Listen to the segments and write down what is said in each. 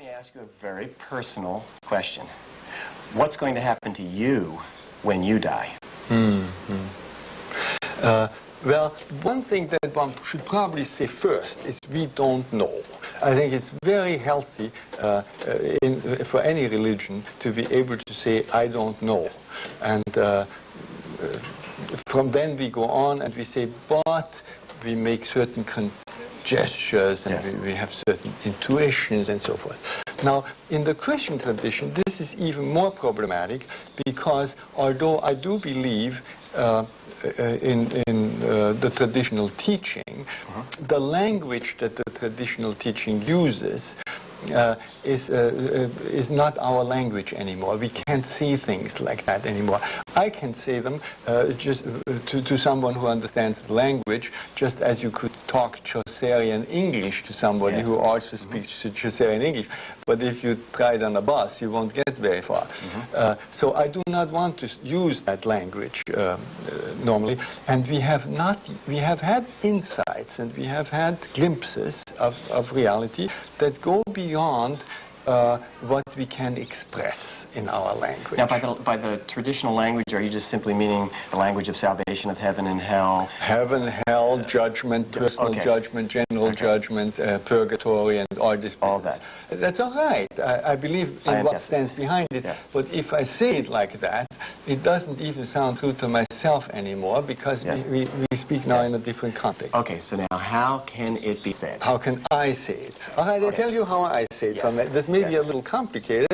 me ask you a very personal question. What's going to happen to you when you die? Well, one thing that one should probably say first is we don't know. I think it's very healthy for any religion to be able to say, I don't know. And from then we go on and we say, but we make certain gestures and yes. we have certain intuitions and so forth. Now, in the Christian tradition, this is even more problematic because although I do believe in the traditional teaching, the language that the traditional teaching uses is not our language anymore. We can't see things like that anymore. I can say them just to someone who understands the language, just as you could talk Chaucerian English to somebody yes. who also speaks Chaucerian English. But if you try it on a bus, you won't get very far. So I do not want to use that language normally. And we have had insights and we have had glimpses of reality that go beyond what we can express in our language. Now, by the traditional language, are you just simply meaning the language of salvation, of heaven and hell? Heaven, hell, judgment, personal judgment, general judgment, purgatory, and all this. All that. That's all right. I believe in what stands behind it. Yes. But if I say it like that, it doesn't even sound true to myself anymore because yes. we speak now in a different context. Okay, so now how can it be said? How can I say it? All right, I'll tell you how I say it. Yes. This may be a little complicated,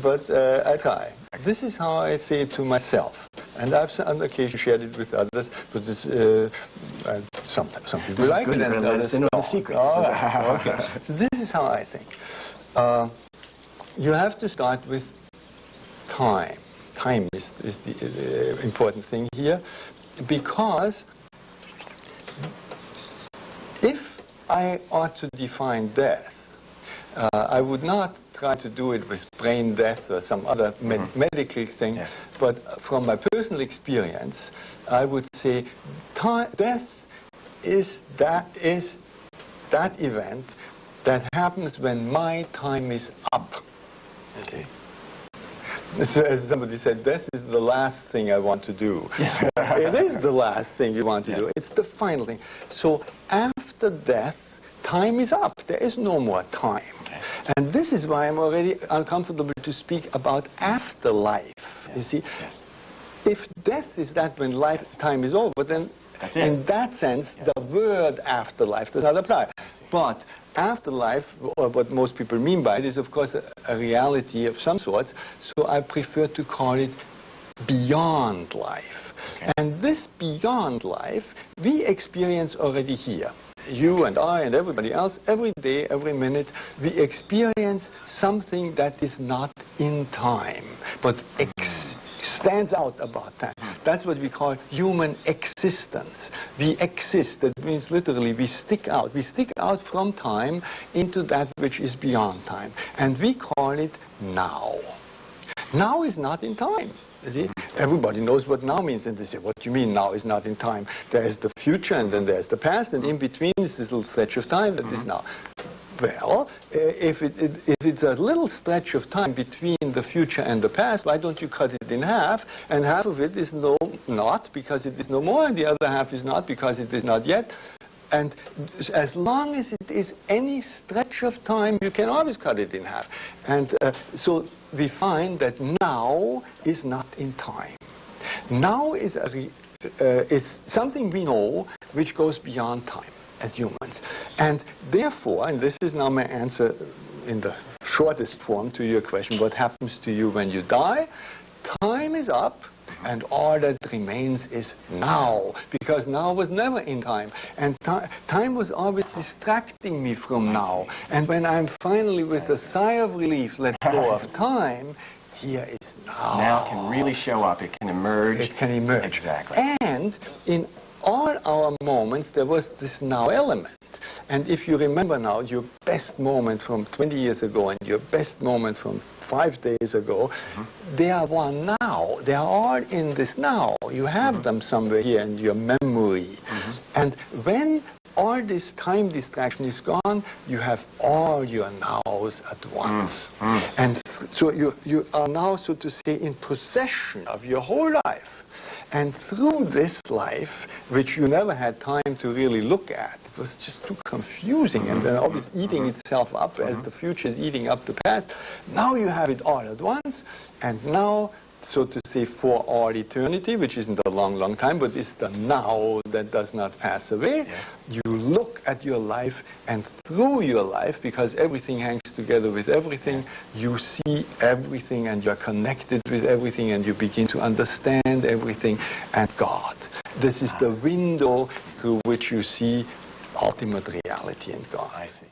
but I try. This is how I say it to myself. And I've on occasion shared it with others, but it's, sometimes some people like it and others know the secret. Oh, okay. So this is how I think. You have to start with time. Time is the important thing here, because if I ought to define death, I would not try to do it with brain death or some other medical thing, yes. but from my personal experience, I would say death is that event that happens when my time is up. You see? So, as somebody said, death is the last thing I want to do. It is the last thing you want to do. It's the final thing. So after death, time is up. There is no more time. And this is why I'm already uncomfortable to speak about afterlife. Yes. You see, yes. If death is that when lifetime is over, then in that sense, the word afterlife does not apply. But afterlife, or what most people mean by it, is of course a reality of some sorts. So I prefer to call it beyond life. And this beyond life, we experience already here. You and I and everybody else, every day, every minute, we experience something that is not in time, but stands out about time. That's what we call human existence. We exist. That means literally we stick out. We stick out from time into that which is beyond time. And we call it now. Now is not in time. You see? Everybody knows what now means, and they say, what do you mean now is not in time? There is the future, and then there's the past, and in between is this little stretch of time that is now. Well, if it's a little stretch of time between the future and the past, why don't you cut it in half, and half of it is not because it is no more, and the other half is not because it is not yet. And as long as it is any stretch of time, you can always cut it in half. And so we find that now is not in time. Now is something we know which goes beyond time as humans. And therefore, and this is now my answer in the shortest form to your question, what happens to you when you die? Time is up. And all that remains is now, because now was never in time. And time was always distracting me from now. And when I'm finally, with a sigh of relief, let go of time, here is now. Now can really show up. It can emerge. It can emerge. Exactly. And in all our moments, there was this now element. And if you remember now, your best moment from 20 years ago and your best moment from 5 days ago, they are one now. They are all in this now. You have them somewhere here in your memory. And when all this time distraction is gone, you have all your nows at once. And so you are now, so to say, in possession of your whole life. And through this life, which you never had time to really look at, it was just too confusing, and then always eating itself up as the future is eating up the past. Now you have it all at once, and now, so to say, for all eternity, which isn't a long, long time, but it's the now that does not pass away. Yes. You look at your life, and through your life, because everything hangs together with everything, you see everything, and you're connected with everything, and you begin to understand everything, and God. This is the window through which you see ultimate reality in God. I see.